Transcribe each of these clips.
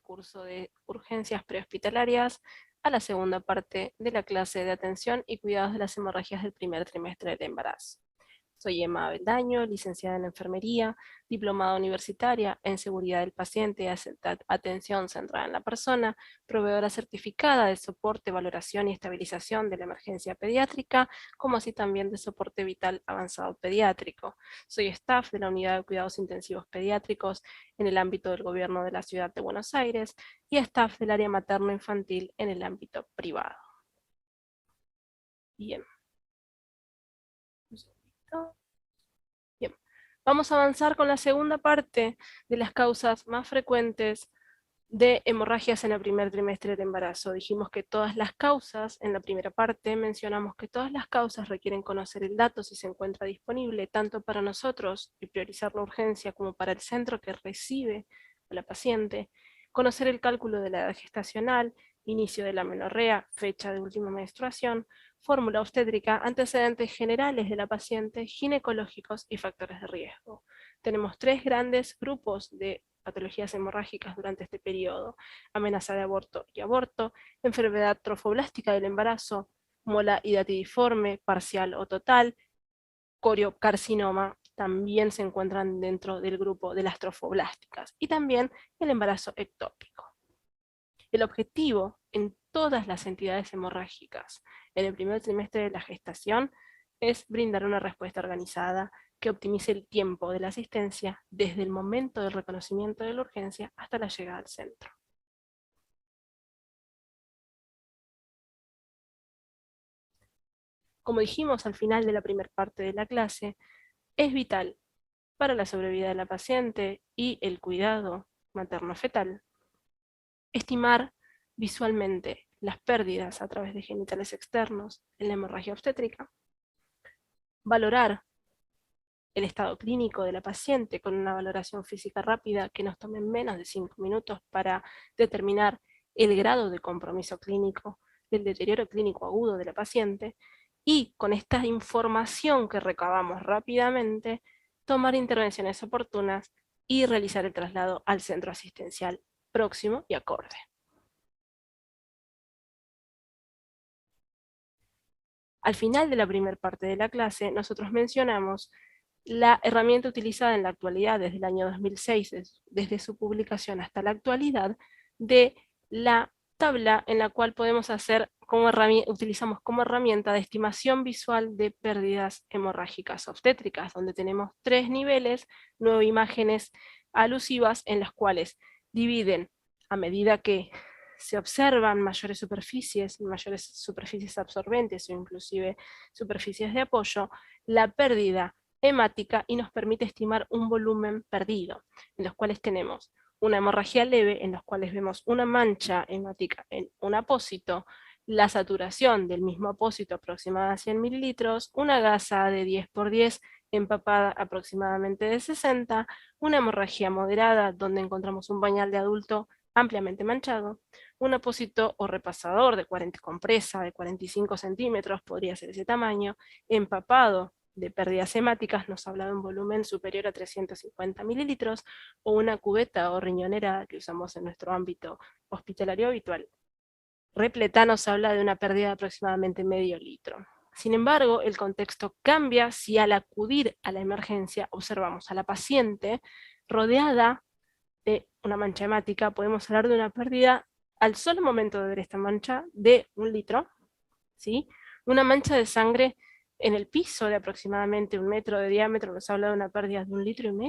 del curso de urgencias prehospitalarias a la segunda parte de la clase de atención y cuidados de las hemorragias del primer trimestre del embarazo. Soy Emma Avendaño, licenciada en enfermería, diplomada universitaria en seguridad del paciente y atención centrada en la persona, proveedora certificada de soporte, valoración y estabilización de la emergencia pediátrica, como así también de soporte vital avanzado pediátrico. Soy staff de la Unidad de Cuidados Intensivos Pediátricos en el ámbito del gobierno de la Ciudad de Buenos Aires y staff del área materno-infantil en el ámbito privado. Bien. Un segundito. Bien, vamos a avanzar con la segunda parte de las causas más frecuentes de hemorragias en el primer trimestre del embarazo. Dijimos que todas las causas, en la primera parte mencionamos que todas las causas requieren conocer el dato si se encuentra disponible, tanto para nosotros y priorizar la urgencia como para el centro que recibe a la paciente, conocer el cálculo de la edad gestacional, inicio de la menorrea, fecha de última menstruación, fórmula obstétrica, antecedentes generales de la paciente, ginecológicos y factores de riesgo. Tenemos tres grandes grupos de patologías hemorrágicas durante este periodo: amenaza de aborto y aborto, enfermedad trofoblástica del embarazo, mola hidatidiforme, parcial o total, coriocarcinoma, también se encuentran dentro del grupo de las trofoblásticas, y también el embarazo ectópico. El objetivo en todas las entidades hemorrágicas en el primer trimestre de la gestación es brindar una respuesta organizada que optimice el tiempo de la asistencia desde el momento del reconocimiento de la urgencia hasta la llegada al centro. Como dijimos al final de la primera parte de la clase, es vital para la sobrevida de la paciente y el cuidado materno-fetal estimar visualmente las pérdidas a través de genitales externos en la hemorragia obstétrica, valorar el estado clínico de la paciente con una valoración física rápida que nos tome menos de 5 minutos para determinar el grado de compromiso clínico, del deterioro clínico agudo de la paciente, y con esta información que recabamos rápidamente, tomar intervenciones oportunas y realizar el traslado al centro asistencial próximo y acorde. Al final de la primera parte de la clase, nosotros mencionamos la herramienta utilizada en la actualidad desde el año 2006, desde su publicación hasta la actualidad, de la tabla en la cual podemos hacer utilizamos como herramienta de estimación visual de pérdidas hemorrágicas obstétricas, donde tenemos 3 niveles, 9 imágenes alusivas en las cuales dividen a medida que se observan mayores superficies absorbentes o inclusive superficies de apoyo, la pérdida hemática, y nos permite estimar un volumen perdido, en los cuales tenemos una hemorragia leve, en los cuales vemos una mancha hemática en un apósito, la saturación del mismo apósito aproximada a 100 mililitros, una gasa de 10 por 10 empapada aproximadamente de 60, una hemorragia moderada donde encontramos un pañal de adulto ampliamente manchado, un apósito o repasador de 40 compresa de 45 centímetros, podría ser ese tamaño, empapado de pérdidas hemáticas, nos habla de un volumen superior a 350 mililitros, o una cubeta o riñonera que usamos en nuestro ámbito hospitalario habitual repleta, nos habla de una pérdida de aproximadamente medio litro. Sin embargo, el contexto cambia si al acudir a la emergencia observamos a la paciente rodeada de una mancha hemática. Podemos hablar de una pérdida, al solo momento de ver esta mancha, de 1 litro, ¿sí? Una mancha de sangre en el piso de aproximadamente 1 metro de diámetro nos habla de una pérdida de 1,5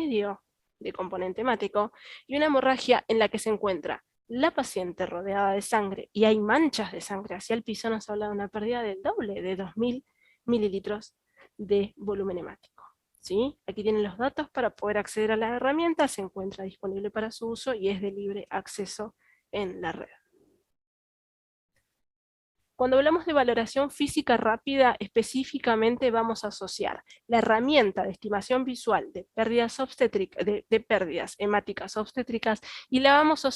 litros de componente hemático, y una hemorragia en la que se encuentra la paciente rodeada de sangre y hay manchas de sangre hacia el piso nos habla de una pérdida del doble, de 2.000 mililitros de volumen hemático. ¿Sí? Aquí tienen los datos para poder acceder a la herramienta, se encuentra disponible para su uso y es de libre acceso en la red. Cuando hablamos de valoración física rápida, específicamente vamos a asociar la herramienta de estimación visual de pérdidas de pérdidas hemáticas obstétricas, y la vamos a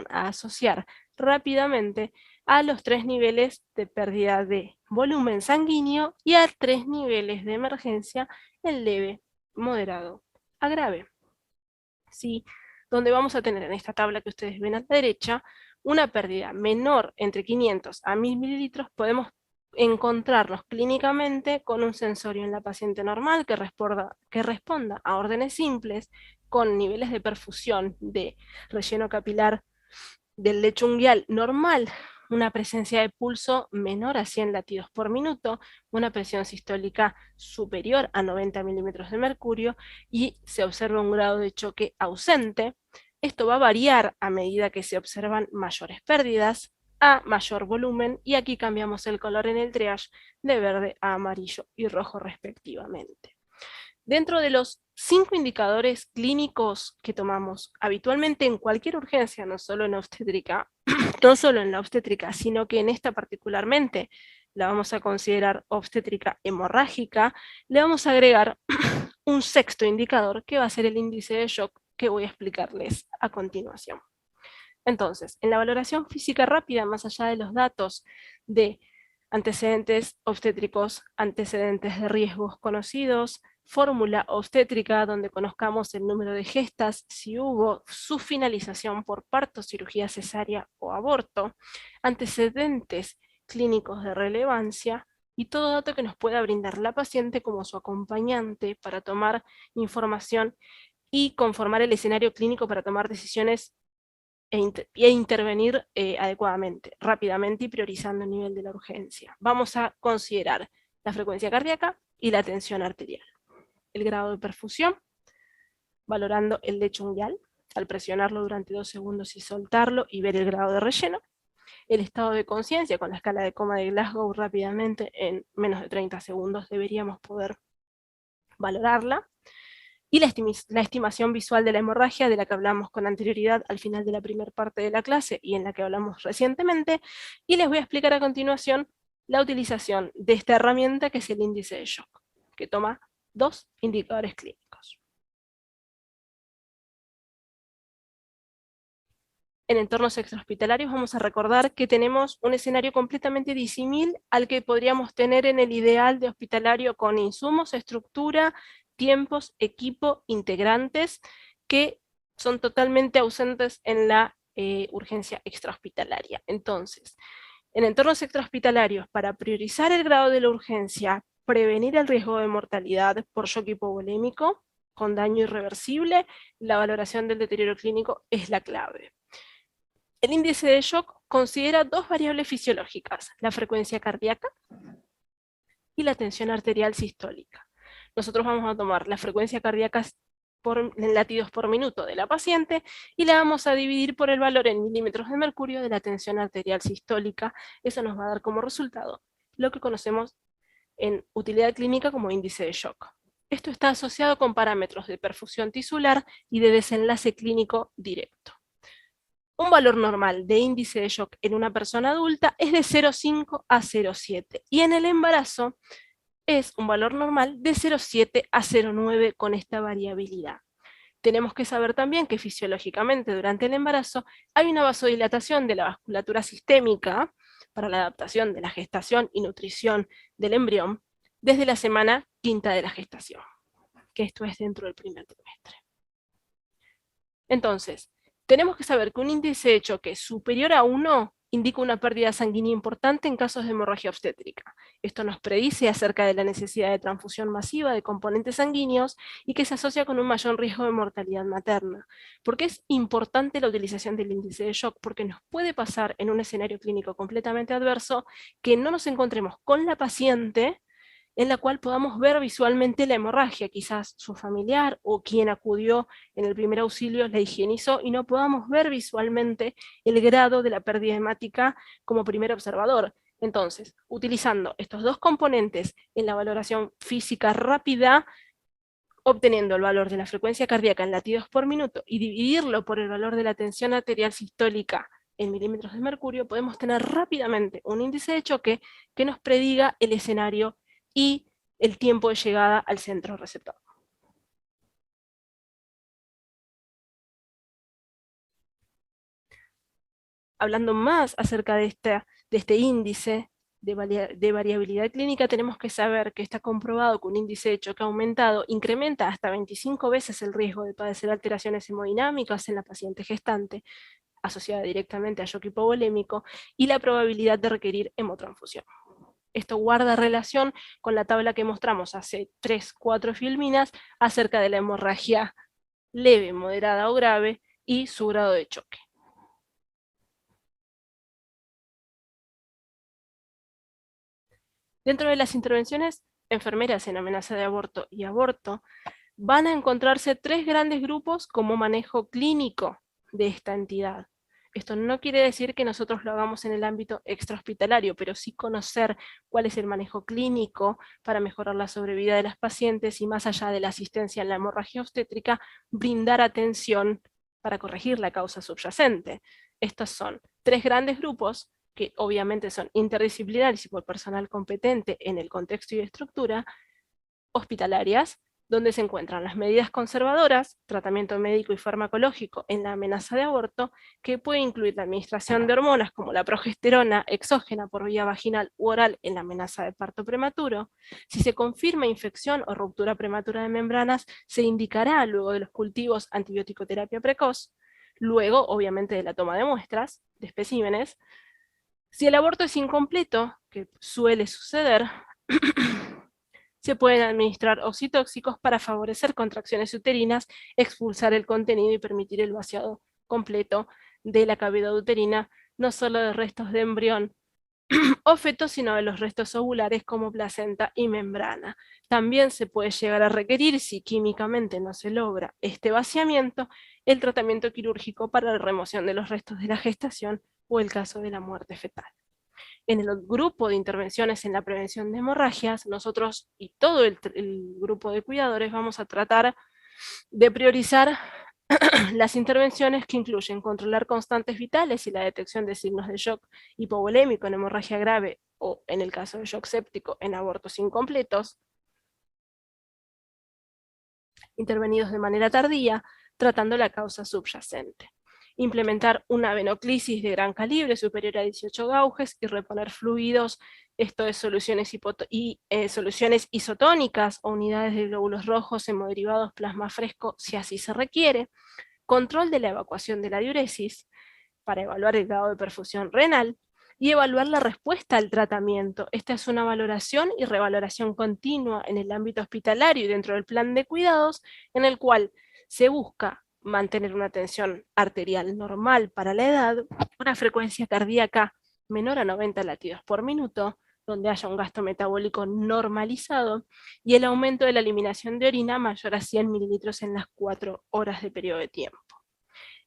asociar rápidamente a los 3 niveles de pérdida de volumen sanguíneo y a 3 niveles de emergencia en leve, moderado a grave. ¿Sí? donde vamos a tener en esta tabla que ustedes ven a la derecha, una pérdida menor entre 500 a 1000 mililitros, podemos encontrarnos clínicamente con un sensorio en la paciente normal que responda a órdenes simples, con niveles de perfusión de relleno capilar del lecho unguial normal, una presencia de pulso menor a 100 latidos por minuto, una presión sistólica superior a 90 milímetros de mercurio y se observa un grado de choque ausente. Esto va a variar a medida que se observan mayores pérdidas, a mayor volumen, y aquí cambiamos el color en el triage de verde a amarillo y rojo respectivamente. Dentro de los 5 indicadores clínicos que tomamos habitualmente en cualquier urgencia, no solo en obstétrica, no solo en la obstétrica, sino que en esta particularmente la vamos a considerar obstétrica hemorrágica, le vamos a agregar un sexto indicador que va a ser el índice de shock que voy a explicarles a continuación. Entonces, en la valoración física rápida, más allá de los datos de antecedentes obstétricos, antecedentes de riesgos conocidos, fórmula obstétrica donde conozcamos el número de gestas, si hubo su finalización por parto, cirugía cesárea o aborto, antecedentes clínicos de relevancia y todo dato que nos pueda brindar la paciente como su acompañante para tomar información y conformar el escenario clínico para tomar decisiones e intervenir adecuadamente, rápidamente y priorizando el nivel de la urgencia. Vamos a considerar la frecuencia cardíaca y la tensión arterial. El grado de perfusión, valorando el lecho unguial, al presionarlo durante 2 segundos y soltarlo y ver el grado de relleno. El estado de conciencia con la escala de coma de Glasgow rápidamente en menos de 30 segundos deberíamos poder valorarla. Y la estimación visual de la hemorragia, de la que hablamos con anterioridad al final de la primera parte de la clase y en la que hablamos recientemente, y les voy a explicar a continuación la utilización de esta herramienta que es el índice de shock, que toma 2 indicadores clínicos. En entornos extrahospitalarios vamos a recordar que tenemos un escenario completamente disímil al que podríamos tener en el ideal de hospitalario con insumos, estructura, tiempos, equipo, integrantes, que son totalmente ausentes en la urgencia extrahospitalaria. Entonces, en entornos extrahospitalarios, para priorizar el grado de la urgencia, prevenir el riesgo de mortalidad por shock hipovolémico con daño irreversible, la valoración del deterioro clínico es la clave. El índice de shock considera 2 variables fisiológicas, la frecuencia cardíaca y la tensión arterial sistólica. Nosotros vamos a tomar la frecuencia cardíaca en latidos por minuto de la paciente y la vamos a dividir por el valor en milímetros de mercurio de la tensión arterial sistólica. Eso nos va a dar como resultado lo que conocemos en utilidad clínica como índice de shock. Esto está asociado con parámetros de perfusión tisular y de desenlace clínico directo. Un valor normal de índice de shock en una persona adulta es de 0,5 a 0,7 y en el embarazo es un valor normal de 0,7 a 0,9 con esta variabilidad. Tenemos que saber también que fisiológicamente durante el embarazo hay una vasodilatación de la vasculatura sistémica para la adaptación de la gestación y nutrición del embrión desde la semana 5ª de la gestación, que esto es dentro del primer trimestre. Entonces, tenemos que saber que un índice de choque superior a 1 indica una pérdida sanguínea importante en casos de hemorragia obstétrica. Esto nos predice acerca de la necesidad de transfusión masiva de componentes sanguíneos y que se asocia con un mayor riesgo de mortalidad materna. ¿Por qué es importante la utilización del índice de shock? Porque nos puede pasar en un escenario clínico completamente adverso que no nos encontremos con la paciente en la cual podamos ver visualmente la hemorragia, quizás su familiar o quien acudió en el primer auxilio la higienizó y no podamos ver visualmente el grado de la pérdida hemática como primer observador. Entonces, utilizando estos 2 componentes en la valoración física rápida, obteniendo el valor de la frecuencia cardíaca en latidos por minuto y dividirlo por el valor de la tensión arterial sistólica en milímetros de mercurio, podemos tener rápidamente un índice de choque que nos prediga el escenario y el tiempo de llegada al centro receptor. Hablando más acerca de este índice de variabilidad clínica, tenemos que saber que está comprobado que un índice de choque aumentado incrementa hasta 25 veces el riesgo de padecer alteraciones hemodinámicas en la paciente gestante, asociada directamente a shock hipovolémico, y la probabilidad de requerir hemotransfusión. Esto guarda relación con la tabla que mostramos hace 3-4 filminas acerca de la hemorragia leve, moderada o grave y su grado de choque. Dentro de las intervenciones enfermeras en amenaza de aborto y aborto, van a encontrarse 3 grandes grupos como manejo clínico de esta entidad. Esto no quiere decir que nosotros lo hagamos en el ámbito extrahospitalario, pero sí conocer cuál es el manejo clínico para mejorar la sobrevida de las pacientes y, más allá de la asistencia en la hemorragia obstétrica, brindar atención para corregir la causa subyacente. Estos son 3 grandes grupos que obviamente son interdisciplinarios y por personal competente en el contexto y estructura, hospitalarias, donde se encuentran las medidas conservadoras, tratamiento médico y farmacológico en la amenaza de aborto, que puede incluir la administración de hormonas como la progesterona exógena por vía vaginal u oral en la amenaza de parto prematuro. Si se confirma infección o ruptura prematura de membranas, se indicará luego de los cultivos antibiótico-terapia precoz, luego obviamente de la toma de muestras, de especímenes. Si el aborto es incompleto, que suele suceder, se pueden administrar oxitóxicos para favorecer contracciones uterinas, expulsar el contenido y permitir el vaciado completo de la cavidad uterina, no solo de restos de embrión o feto, sino de los restos ovulares como placenta y membrana. También se puede llegar a requerir, si químicamente no se logra este vaciamiento, el tratamiento quirúrgico para la remoción de los restos de la gestación o el caso de la muerte fetal. En el grupo de intervenciones en la prevención de hemorragias, nosotros y todo el grupo de cuidadores vamos a tratar de priorizar las intervenciones que incluyen controlar constantes vitales y la detección de signos de shock hipovolémico en hemorragia grave o, en el caso de shock séptico, en abortos incompletos, intervenidos de manera tardía, tratando la causa subyacente. Implementar una venoclisis de gran calibre superior a 18 gauges y reponer fluidos, esto es soluciones isotónicas o unidades de glóbulos rojos, hemoderivados, plasma fresco, si así se requiere. Control de la evacuación de la diuresis para evaluar el grado de perfusión renal y evaluar la respuesta al tratamiento. Esta es una valoración y revaloración continua en el ámbito hospitalario y dentro del plan de cuidados, en el cual se busca mantener una tensión arterial normal para la edad, una frecuencia cardíaca menor a 90 latidos por minuto, donde haya un gasto metabólico normalizado, y el aumento de la eliminación de orina mayor a 100 mililitros en las 4 horas de periodo de tiempo.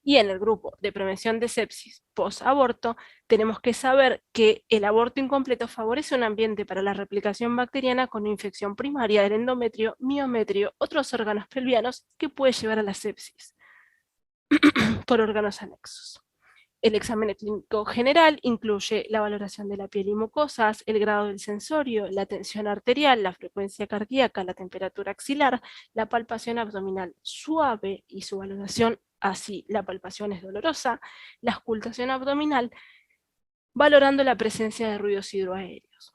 Y en el grupo de prevención de sepsis post-aborto, tenemos que saber que el aborto incompleto favorece un ambiente para la replicación bacteriana con infección primaria del endometrio, miometrio, otros órganos pelvianos que puede llevar a la sepsis por órganos anexos. El examen clínico general incluye la valoración de la piel y mucosas, el grado del sensorio, la tensión arterial, la frecuencia cardíaca, la temperatura axilar, la palpación abdominal suave y su valoración, así la palpación es dolorosa, la auscultación abdominal, valorando la presencia de ruidos hidroaéreos.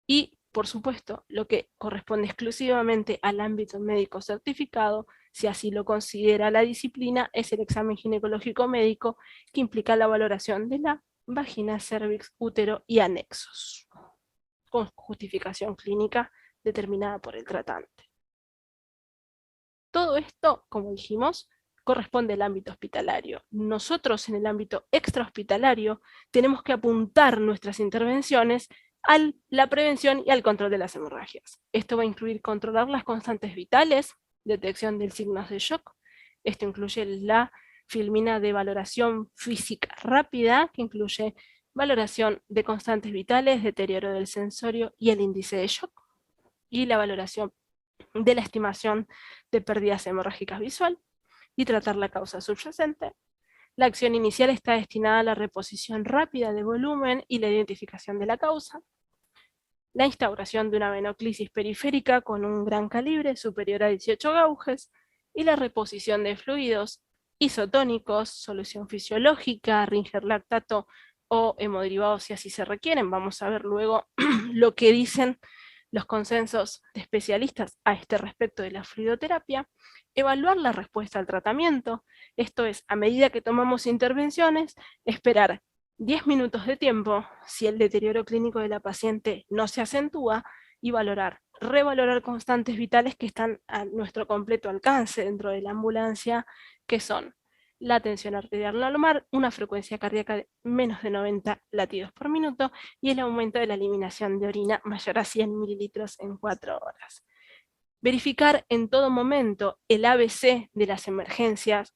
Y, por supuesto, lo que corresponde exclusivamente al ámbito médico certificado, si así lo considera la disciplina, es el examen ginecológico médico, que implica la valoración de la vagina, cervix, útero y anexos, con justificación clínica determinada por el tratante. Todo esto, como dijimos, corresponde al ámbito hospitalario. Nosotros, en el ámbito extrahospitalario, tenemos que apuntar nuestras intervenciones a la prevención y al control de las hemorragias. Esto va a incluir controlar las constantes vitales, detección de signos de shock. Esto incluye la filmina de valoración física rápida, que incluye valoración de constantes vitales, deterioro del sensorio y el índice de shock, y la valoración de la estimación de pérdidas hemorrágicas visual, y tratar la causa subyacente. La acción inicial está destinada a la reposición rápida de volumen y la identificación de la causa. La instauración de una venoclisis periférica con un gran calibre superior a 18 gauges y la reposición de fluidos isotónicos, solución fisiológica, Ringer lactato o hemoderivados si así se requieren. Vamos a ver luego lo que dicen los consensos de especialistas a este respecto de la fluidoterapia. Evaluar la respuesta al tratamiento, esto es, a medida que tomamos intervenciones, esperar 10 minutos de tiempo si el deterioro clínico de la paciente no se acentúa y revalorar constantes vitales que están a nuestro completo alcance dentro de la ambulancia, que son la tensión arterial normal, una frecuencia cardíaca de menos de 90 latidos por minuto y el aumento de la eliminación de orina mayor a 100 mililitros en 4 horas. Verificar en todo momento el ABC de las emergencias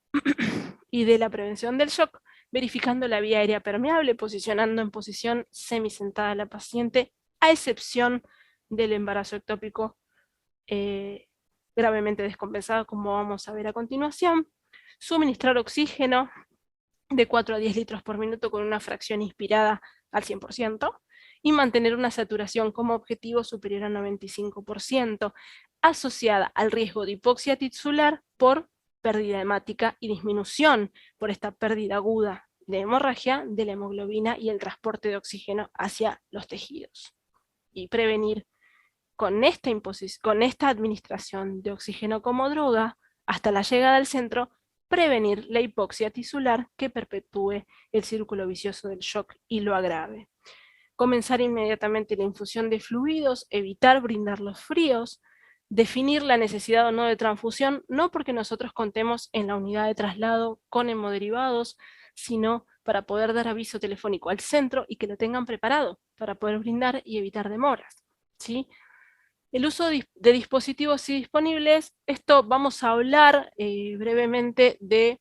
y de la prevención del shock, verificando la vía aérea permeable, posicionando en posición semisentada a la paciente, a excepción del embarazo ectópico gravemente descompensado, como vamos a ver a continuación. Suministrar oxígeno de 4 a 10 litros por minuto con una fracción inspirada al 100%, y mantener una saturación como objetivo superior a 95%, asociada al riesgo de hipoxia tisular por pérdida hemática y disminución por esta pérdida aguda de hemorragia de la hemoglobina y el transporte de oxígeno hacia los tejidos. Y prevenir con esta administración de oxígeno como droga, hasta la llegada al centro, prevenir la hipoxia tisular que perpetúe el círculo vicioso del shock y lo agrave. Comenzar inmediatamente la infusión de fluidos, evitar brindar los fríos, definir la necesidad o no de transfusión, no porque nosotros contemos en la unidad de traslado con hemoderivados, sino para poder dar aviso telefónico al centro y que lo tengan preparado para poder brindar y evitar demoras, ¿sí? El uso de dispositivos disponibles, esto vamos a hablar brevemente de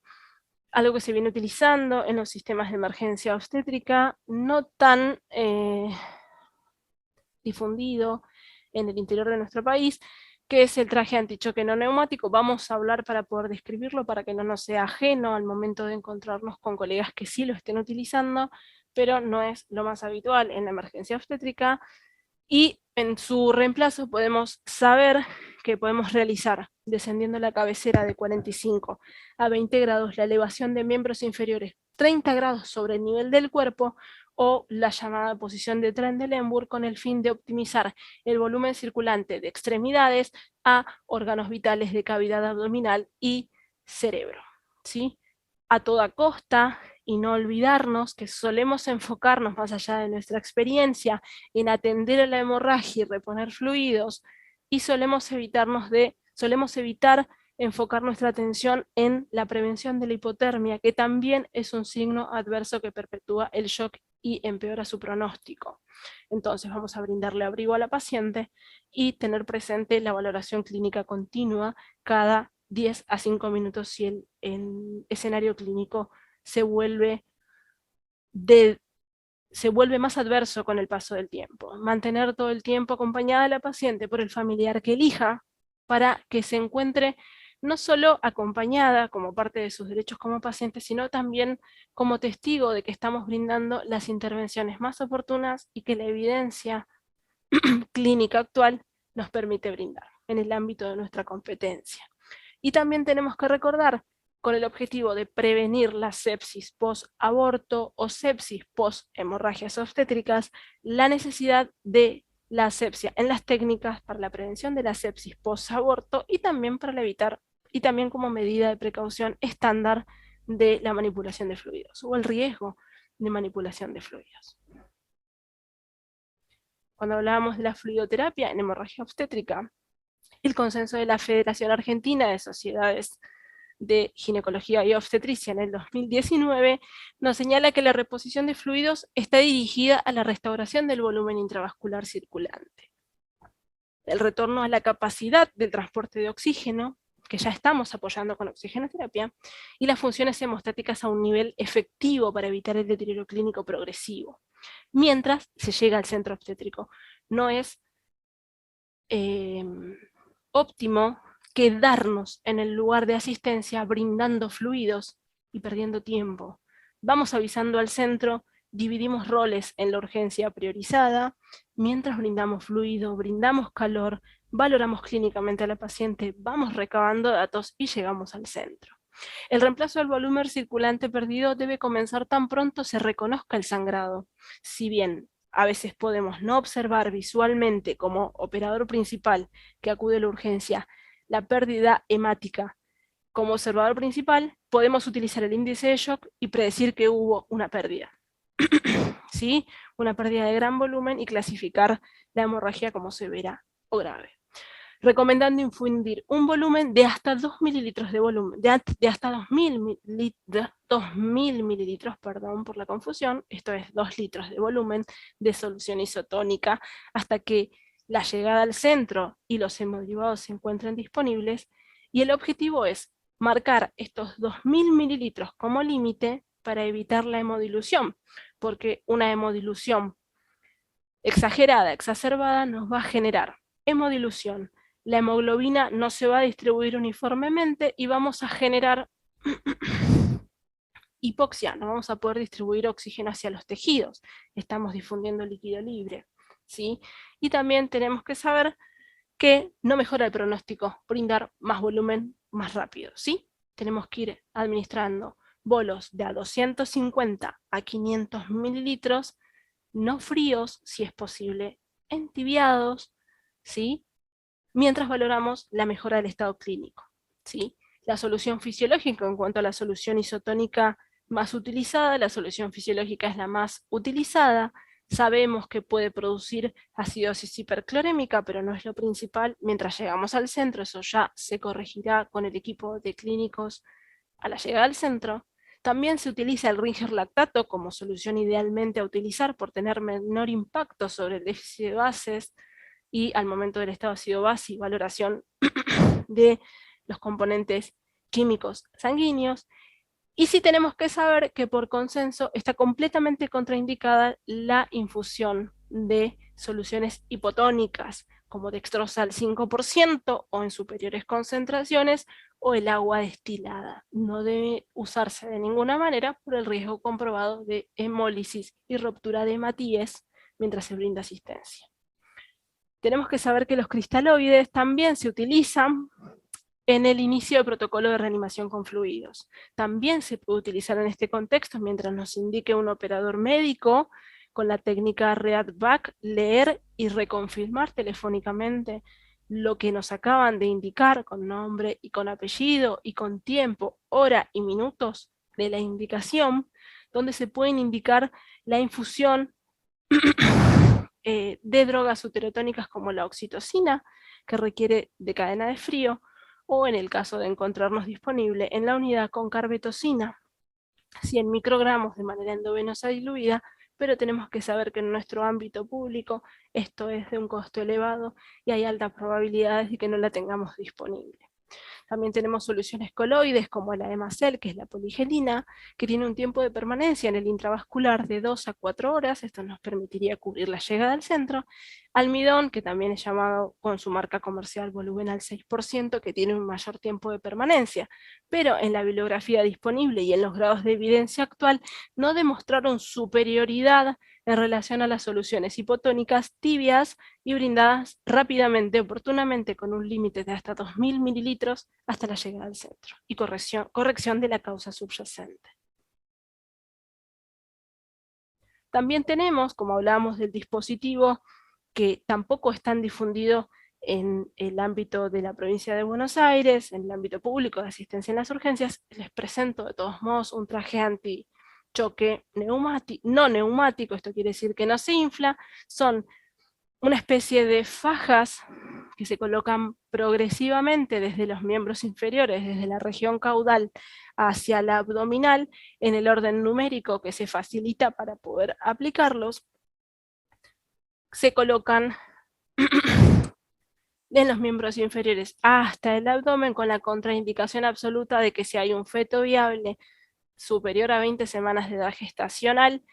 algo que se viene utilizando en los sistemas de emergencia obstétrica, no tan difundido en el interior de nuestro país, que es el traje antichoque no neumático. Vamos a hablar para poder describirlo, para que no nos sea ajeno al momento de encontrarnos con colegas que sí lo estén utilizando, pero no es lo más habitual en la emergencia obstétrica. Y en su reemplazo podemos saber que podemos realizar, descendiendo la cabecera de 45 a 20 grados, la elevación de miembros inferiores 30 grados sobre el nivel del cuerpo, o la llamada posición de Trendelenburg, con el fin de optimizar el volumen circulante de extremidades a órganos vitales de cavidad abdominal y cerebro, ¿sí? A toda costa, y no olvidarnos que solemos enfocarnos más allá de nuestra experiencia en atender a la hemorragia y reponer fluidos, y solemos evitar enfocar nuestra atención en la prevención de la hipotermia, que también es un signo adverso que perpetúa el shock y empeora su pronóstico. Entonces vamos a brindarle abrigo a la paciente y tener presente la valoración clínica continua cada 10 a 5 minutos si el escenario clínico se vuelve más adverso con el paso del tiempo. Mantener todo el tiempo acompañada a la paciente por el familiar que elija, para que se encuentre no solo acompañada como parte de sus derechos como paciente, sino también como testigo de que estamos brindando las intervenciones más oportunas y que la evidencia clínica actual nos permite brindar en el ámbito de nuestra competencia. Y también tenemos que recordar, con el objetivo de prevenir la sepsis post-aborto o sepsis post-hemorragias obstétricas, la necesidad de la asepsia en las técnicas para la prevención de la sepsis post-aborto, y también para evitar, y también como medida de precaución estándar de la manipulación de fluidos, o el riesgo de manipulación de fluidos. Cuando hablábamos de la fluidoterapia en hemorragia obstétrica, el consenso de la Federación Argentina de Sociedades de Ginecología y Obstetricia en el 2019 nos señala que la reposición de fluidos está dirigida a la restauración del volumen intravascular circulante, el retorno a la capacidad del transporte de oxígeno, que ya estamos apoyando con oxigenoterapia, y las funciones hemostáticas a un nivel efectivo para evitar el deterioro clínico progresivo, mientras se llega al centro obstétrico. No es óptimo quedarnos en el lugar de asistencia brindando fluidos y perdiendo tiempo. Vamos avisando al centro, dividimos roles en la urgencia priorizada, mientras brindamos fluido, brindamos calor, valoramos clínicamente a la paciente, vamos recabando datos y llegamos al centro. El reemplazo del volumen circulante perdido debe comenzar tan pronto se reconozca el sangrado. Si bien a veces podemos no observar visualmente como operador principal que acude a la urgencia la pérdida hemática, como observador principal podemos utilizar el índice de shock y predecir que hubo una pérdida. ¿Sí? Una pérdida de gran volumen y clasificar la hemorragia como severa o grave. Recomendando infundir un volumen de hasta 2 mililitros de volumen, de hasta 2000 mililitros, perdón por la confusión, esto es 2 litros de volumen de solución isotónica, hasta que la llegada al centro y los hemoderivados se encuentren disponibles, y el objetivo es marcar estos 2000 mililitros como límite para evitar la hemodilución, porque una hemodilución exagerada, exacerbada, nos va a generar hemodilución. La hemoglobina no se va a distribuir uniformemente y vamos a generar hipoxia, no vamos a poder distribuir oxígeno hacia los tejidos, estamos difundiendo líquido libre, ¿sí? Y también tenemos que saber que no mejora el pronóstico brindar más volumen más rápido, ¿sí? Tenemos que ir administrando bolos de a 250 a 500 mililitros, no fríos, si es posible, entibiados, ¿sí? Mientras valoramos la mejora del estado clínico, ¿sí? La solución fisiológica, en cuanto a la solución isotónica más utilizada, la solución fisiológica es la más utilizada. Sabemos que puede producir acidosis hiperclorémica, pero no es lo principal. Mientras llegamos al centro, eso ya se corregirá con el equipo de clínicos a la llegada al centro. También se utiliza el Ringer lactato como solución idealmente a utilizar por tener menor impacto sobre el déficit de bases y al momento del estado ácido-base y valoración de los componentes químicos sanguíneos. Y sí tenemos que saber que por consenso está completamente contraindicada la infusión de soluciones hipotónicas, como dextrosa al 5% o en superiores concentraciones, o el agua destilada. No debe usarse de ninguna manera por el riesgo comprobado de hemólisis y ruptura de hematíes mientras se brinda asistencia. Tenemos que saber que los cristaloides también se utilizan en el inicio del protocolo de reanimación con fluidos. También se puede utilizar en este contexto mientras nos indique un operador médico con la técnica read-back, leer y reconfirmar telefónicamente lo que nos acaban de indicar con nombre y con apellido y con tiempo, hora y minutos de la indicación, donde se pueden indicar la infusión de drogas uterotónicas como la oxitocina, que requiere de cadena de frío, o en el caso de encontrarnos disponible en la unidad con carbetocina, 100 microgramos de manera endovenosa diluida, pero tenemos que saber que en nuestro ámbito público esto es de un costo elevado y hay altas probabilidades de que no la tengamos disponible. También tenemos soluciones coloides como la Hemacel, que es la poligelina, que tiene un tiempo de permanencia en el intravascular de 2 a 4 horas, esto nos permitiría cubrir la llegada al centro. Almidón, que también es llamado con su marca comercial Volumenal 6%, que tiene un mayor tiempo de permanencia, pero en la bibliografía disponible y en los grados de evidencia actual no demostraron superioridad en relación a las soluciones hipotónicas tibias y brindadas rápidamente, oportunamente, con un límite de hasta 2000 mililitros hasta la llegada al centro, y corrección de la causa subyacente. También tenemos, como hablábamos del dispositivo, que tampoco es tan difundido en el ámbito de la provincia de Buenos Aires, en el ámbito público de asistencia en las urgencias, les presento de todos modos un traje anti-choque no neumático, esto quiere decir que no se infla, son una especie de fajas que se colocan progresivamente desde los miembros inferiores, desde la región caudal hacia la abdominal, en el orden numérico que se facilita para poder aplicarlos, se colocan en los miembros inferiores hasta el abdomen, con la contraindicación absoluta de que si hay un feto viable superior a 20 semanas de edad gestacional,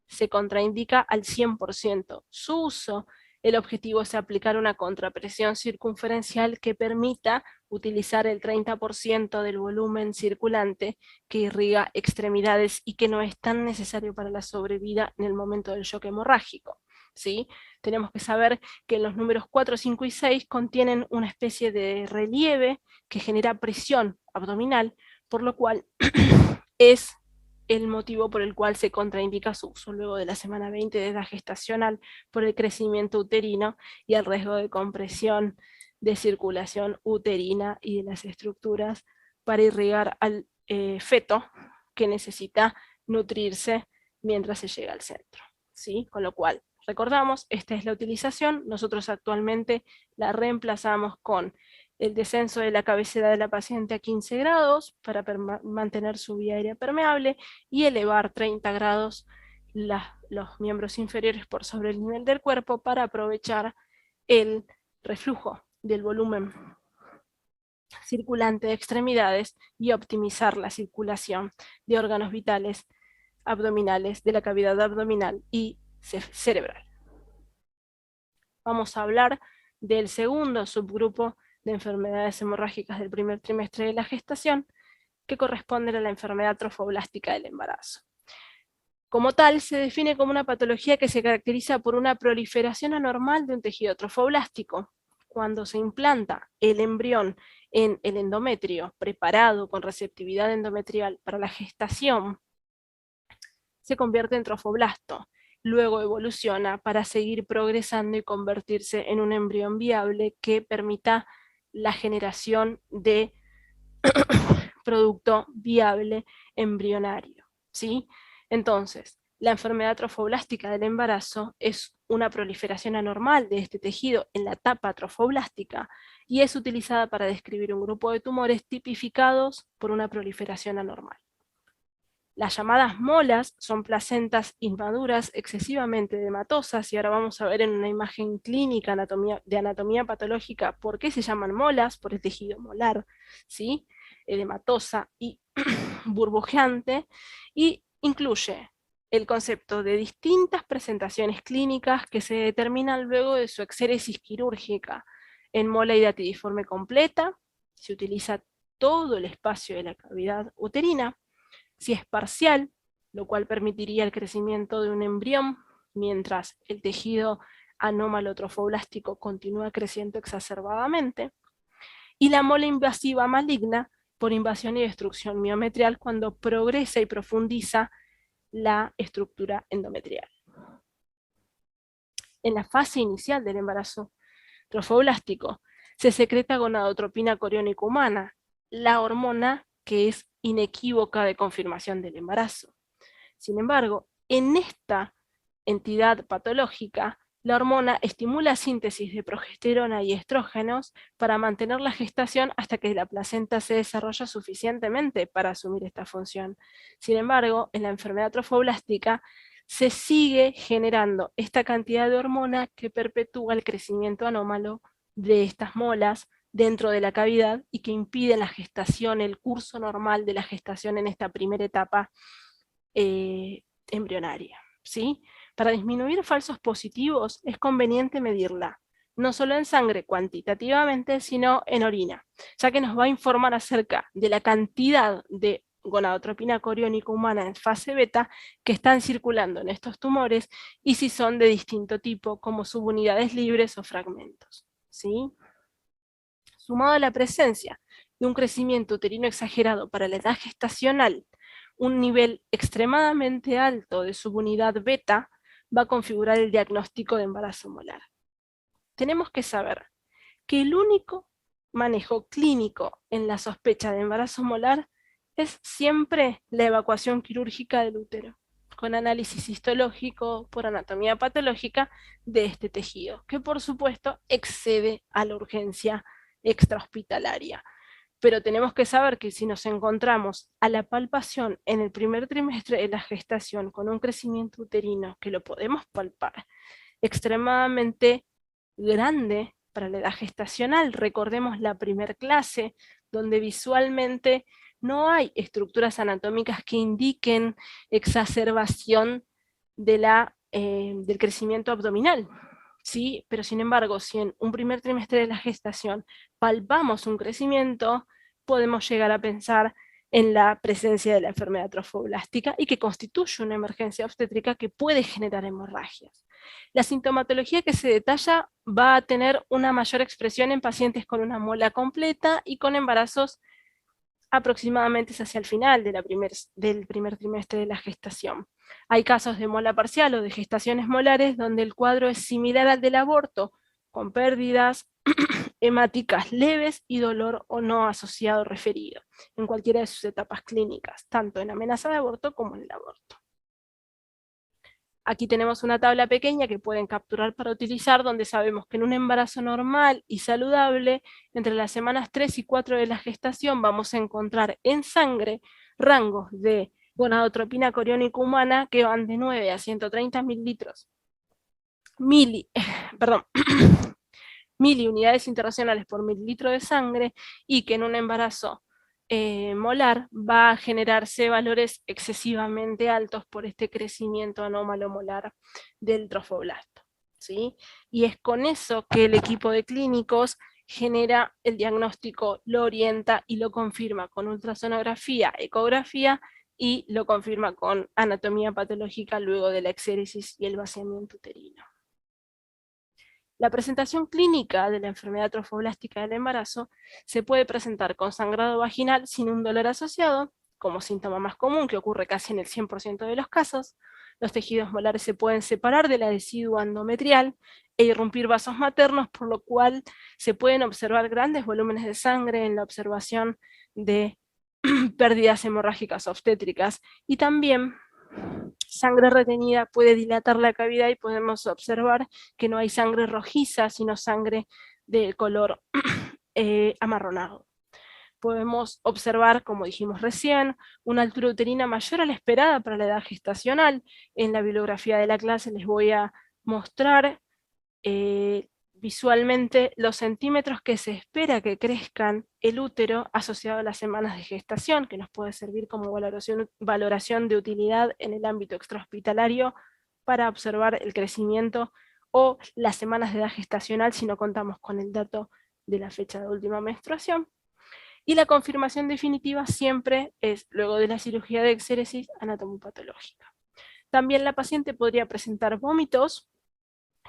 se contraindica al 100% su uso. El objetivo es aplicar una contrapresión circunferencial que permita utilizar el 30% del volumen circulante que irriga extremidades y que no es tan necesario para la sobrevida en el momento del shock hemorrágico, ¿sí? Tenemos que saber que los números 4, 5 y 6 contienen una especie de relieve que genera presión abdominal, por lo cual es el motivo por el cual se contraindica su uso luego de la semana 20 de edad gestacional por el crecimiento uterino y el riesgo de compresión de circulación uterina y de las estructuras para irrigar al feto que necesita nutrirse mientras se llega al centro, ¿sí? Con lo cual, recordamos, esta es la utilización. Nosotros actualmente la reemplazamos con el descenso de la cabecera de la paciente a 15 grados para mantener su vía aérea permeable y elevar 30 grados los miembros inferiores por sobre el nivel del cuerpo para aprovechar el reflujo del volumen circulante de extremidades y optimizar la circulación de órganos vitales abdominales, de la cavidad abdominal y cerebral. Vamos a hablar del segundo subgrupo de enfermedades hemorrágicas del primer trimestre de la gestación, que corresponden a la enfermedad trofoblástica del embarazo. Como tal, se define como una patología que se caracteriza por una proliferación anormal de un tejido trofoblástico. Cuando se implanta el embrión en el endometrio, preparado con receptividad endometrial para la gestación, se convierte en trofoblasto. Luego evoluciona para seguir progresando y convertirse en un embrión viable que permita la generación de producto viable embrionario, ¿sí? Entonces, la enfermedad trofoblástica del embarazo es una proliferación anormal de este tejido en la etapa trofoblástica y es utilizada para describir un grupo de tumores tipificados por una proliferación anormal. Las llamadas molas son placentas inmaduras excesivamente edematosas, y ahora vamos a ver en una imagen clínica de anatomía patológica por qué se llaman molas, por el tejido molar, ¿sí? Edematosa y burbujeante, y incluye el concepto de distintas presentaciones clínicas que se determinan luego de su exéresis quirúrgica. En mola hidatidiforme completa se utiliza todo el espacio de la cavidad uterina. Si es parcial, lo cual permitiría el crecimiento de un embrión, mientras el tejido anómalo trofoblástico continúa creciendo exacerbadamente, y la mola invasiva maligna por invasión y destrucción miometrial cuando progresa y profundiza la estructura endometrial. En la fase inicial del embarazo trofoblástico se secreta gonadotropina coriónica humana, la hormona que es inequívoca de confirmación del embarazo. Sin embargo, en esta entidad patológica, la hormona estimula síntesis de progesterona y estrógenos para mantener la gestación hasta que la placenta se desarrolla suficientemente para asumir esta función. Sin embargo, en la enfermedad trofoblástica se sigue generando esta cantidad de hormona que perpetúa el crecimiento anómalo de estas molas dentro de la cavidad y que impide la gestación, el curso normal de la gestación en esta primera etapa embrionaria, ¿sí? Para disminuir falsos positivos es conveniente medirla, no solo en sangre cuantitativamente, sino en orina, ya que nos va a informar acerca de la cantidad de gonadotropina coriónica humana en fase beta que están circulando en estos tumores y si son de distinto tipo, como subunidades libres o fragmentos, ¿sí? Sumado a la presencia de un crecimiento uterino exagerado para la edad gestacional, un nivel extremadamente alto de subunidad beta va a configurar el diagnóstico de embarazo molar. Tenemos que saber que el único manejo clínico en la sospecha de embarazo molar es siempre la evacuación quirúrgica del útero, con análisis histológico por anatomía patológica de este tejido, que por supuesto excede a la urgencia extrahospitalaria. Pero tenemos que saber que si nos encontramos a la palpación en el primer trimestre de la gestación con un crecimiento uterino, que lo podemos palpar, extremadamente grande para la edad gestacional, recordemos la primer clase, donde visualmente no hay estructuras anatómicas que indiquen exacerbación de del crecimiento abdominal, ¿sí? Pero sin embargo, si en un primer trimestre de la gestación palpamos un crecimiento, podemos llegar a pensar en la presencia de la enfermedad trofoblástica y que constituye una emergencia obstétrica que puede generar hemorragias. La sintomatología que se detalla va a tener una mayor expresión en pacientes con una mola completa y con embarazos aproximadamente es hacia el final del primer trimestre de la gestación. Hay casos de mola parcial o de gestaciones molares donde el cuadro es similar al del aborto, con pérdidas hemáticas leves y dolor o no asociado referido, en cualquiera de sus etapas clínicas, tanto en amenaza de aborto como en el aborto. Aquí tenemos una tabla pequeña que pueden capturar para utilizar, donde sabemos que en un embarazo normal y saludable, entre las semanas 3 y 4 de la gestación, vamos a encontrar en sangre rangos de gonadotropina coriónica humana que van de 9 a 130 mililitros, perdón, miliunidades internacionales por mililitro de sangre, y que en un embarazo molar va a generarse valores excesivamente altos por este crecimiento anómalo molar del trofoblasto, ¿sí? Y es con eso que el equipo de clínicos genera el diagnóstico, lo orienta y lo confirma con ultrasonografía, ecografía, y lo confirma con anatomía patológica luego de la exéresis y el vaciamiento uterino. La presentación clínica de la enfermedad trofoblástica del embarazo se puede presentar con sangrado vaginal sin un dolor asociado, como síntoma más común que ocurre casi en el 100% de los casos. Los tejidos molares se pueden separar del adhesivo endometrial e irrumpir vasos maternos, por lo cual se pueden observar grandes volúmenes de sangre en la observación de pérdidas hemorrágicas obstétricas, y también sangre retenida puede dilatar la cavidad y podemos observar que no hay sangre rojiza, sino sangre de color amarronado. Podemos observar, como dijimos recién, una altura uterina mayor a la esperada para la edad gestacional. En la bibliografía de la clase les voy a mostrar visualmente los centímetros que se espera que crezcan el útero asociado a las semanas de gestación, que nos puede servir como valoración de utilidad en el ámbito extrahospitalario para observar el crecimiento o las semanas de edad gestacional si no contamos con el dato de la fecha de última menstruación. Y la confirmación definitiva siempre es luego de la cirugía de exéresis anatomopatológica. También la paciente podría presentar vómitos,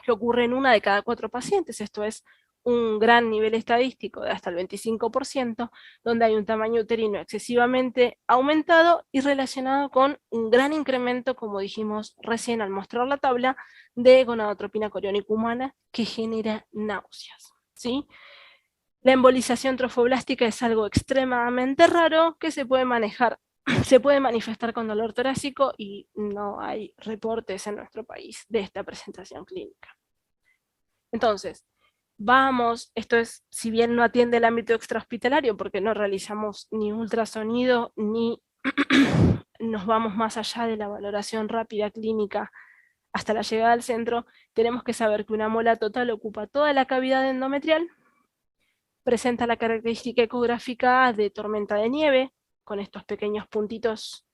que ocurre en 1 de cada 4 pacientes, esto es un gran nivel estadístico de hasta el 25%, donde hay un tamaño uterino excesivamente aumentado y relacionado con un gran incremento, como dijimos recién al mostrar la tabla, de gonadotropina coriónica humana que genera náuseas, ¿sí? La embolización trofoblástica es algo extremadamente raro que se puede manejar, se puede manifestar con dolor torácico y no hay reportes en nuestro país de esta presentación clínica. Entonces, esto es, si bien no atiende el ámbito extrahospitalario porque no realizamos ni ultrasonido ni nos vamos más allá de la valoración rápida clínica hasta la llegada al centro, tenemos que saber que una mola total ocupa toda la cavidad endometrial, presenta la característica ecográfica de tormenta de nieve, con estos pequeños puntitos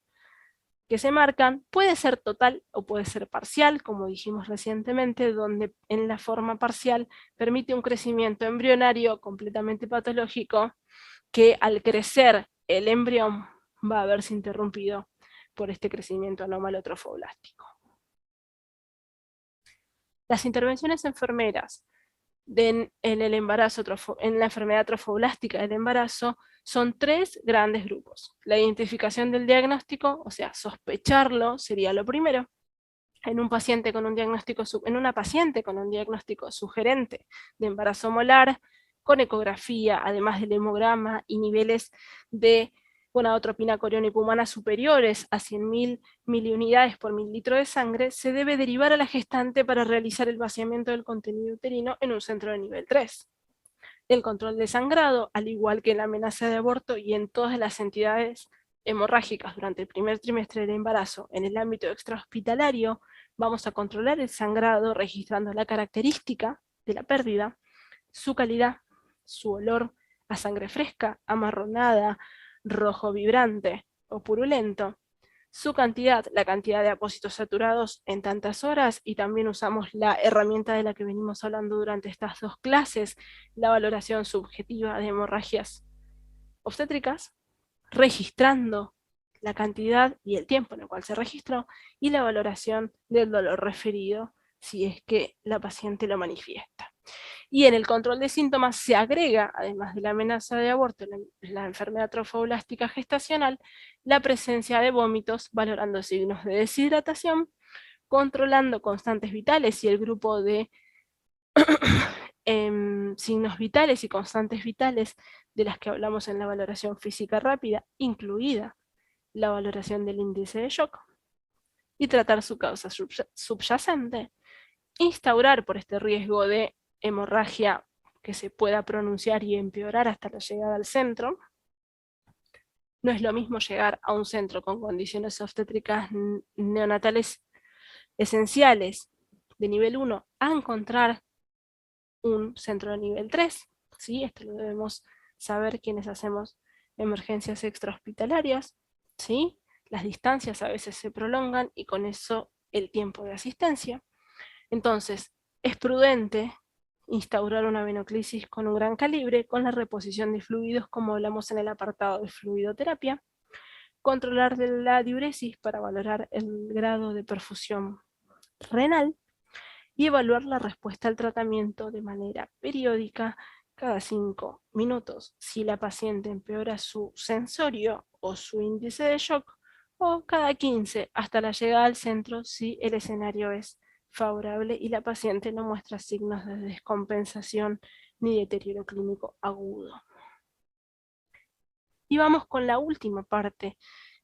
que se marcan, puede ser total o puede ser parcial, como dijimos recientemente, donde en la forma parcial permite un crecimiento embrionario completamente patológico, que al crecer el embrión va a verse interrumpido por este crecimiento anómalo trofoblástico. Las intervenciones enfermeras en el embarazo, en la enfermedad trofoblástica del embarazo, son 3 grandes grupos. La identificación del diagnóstico, o sea, sospecharlo sería lo primero. En una paciente con un diagnóstico sugerente de embarazo molar, con ecografía, además del hemograma y niveles de gonadotropina coriónica humana superiores a 100.000 miliunidades por mililitro de sangre, se debe derivar a la gestante para realizar el vaciamiento del contenido uterino en un centro de nivel 3. El control de sangrado, al igual que en la amenaza de aborto y en todas las entidades hemorrágicas durante el primer trimestre del embarazo en el ámbito extrahospitalario, vamos a controlar el sangrado registrando la característica de la pérdida, su calidad, su olor a sangre fresca, amarronada, rojo vibrante o purulento, su cantidad, la cantidad de apósitos saturados en tantas horas, y también usamos la herramienta de la que venimos hablando durante estas 2 clases, la valoración subjetiva de hemorragias obstétricas, registrando la cantidad y el tiempo en el cual se registró, y la valoración del dolor referido si es que la paciente lo manifiesta. Y en el control de síntomas se agrega, además de la amenaza de aborto, la enfermedad trofoblástica gestacional, la presencia de vómitos, valorando signos de deshidratación, controlando constantes vitales y el grupo de signos vitales y constantes vitales de las que hablamos en la valoración física rápida, incluida la valoración del índice de shock, y tratar su causa subyacente, instaurar por este riesgo de hemorragia que se pueda pronunciar y empeorar hasta la llegada al centro. No es lo mismo llegar a un centro con condiciones obstétricas neonatales esenciales de nivel 1 a encontrar un centro de nivel 3. ¿Sí? Esto lo debemos saber quienes hacemos emergencias extrahospitalarias. ¿Sí? Las distancias a veces se prolongan y con eso el tiempo de asistencia. Entonces, es prudente instaurar una venoclisis con un gran calibre, con la reposición de fluidos, como hablamos en el apartado de fluidoterapia, controlar la diuresis para valorar el grado de perfusión renal y evaluar la respuesta al tratamiento de manera periódica cada 5 minutos si la paciente empeora su sensorio o su índice de shock, o cada 15 hasta la llegada al centro si el escenario es favorable y la paciente no muestra signos de descompensación ni deterioro clínico agudo. Y vamos con la última parte,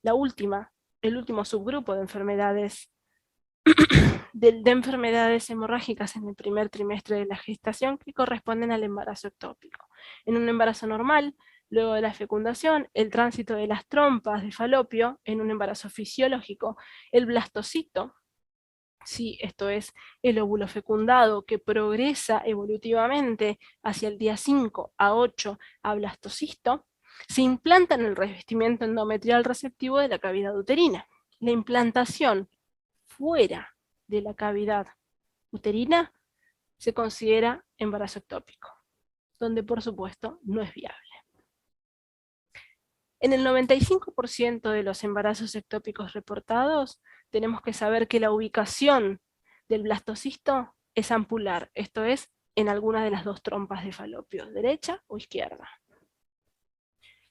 el último subgrupo de enfermedades de enfermedades hemorrágicas en el primer trimestre de la gestación que corresponden al embarazo ectópico. En un embarazo normal, luego de la fecundación, el tránsito de las trompas de falopio, en un embarazo fisiológico, el blastocito, sí, esto es el óvulo fecundado que progresa evolutivamente hacia el día 5 a 8 a blastocisto, se implanta en el revestimiento endometrial receptivo de la cavidad uterina. La implantación fuera de la cavidad uterina se considera embarazo ectópico, donde por supuesto no es viable. En el 95% de los embarazos ectópicos reportados, tenemos que saber que la ubicación del blastocisto es ampular, esto es, en alguna de las dos trompas de falopio, derecha o izquierda.